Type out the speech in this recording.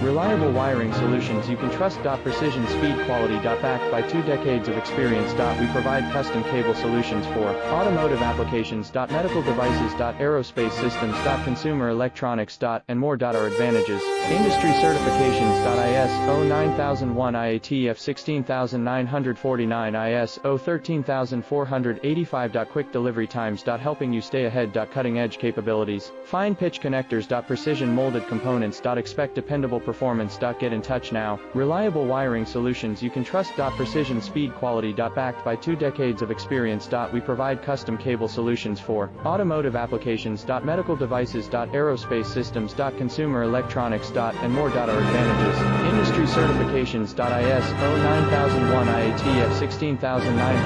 Reliable wiring solutions you can trust. Precision speed quality. Backed by 2 decades of experience. We provide custom cable solutions for automotive applications. Medical devices. Aerospace systems. Consumer electronics. And more. Our advantages. Industry certifications. ISO 9001 IATF 16949 ISO 13485. Quick delivery times. Helping you stay ahead. Cutting edge capabilities. Fine pitch connectors. Precision molded components. Expect dependable performance. Get in touch now. Reliable wiring solutions you can trust. Precision speed quality. Backed by 2 decades of experience. We provide custom cable solutions for automotive applications. Medical devices. Aerospace systems. Consumer electronics. And more. Our advantages. Industry certifications. ISO 9001 IATF 16900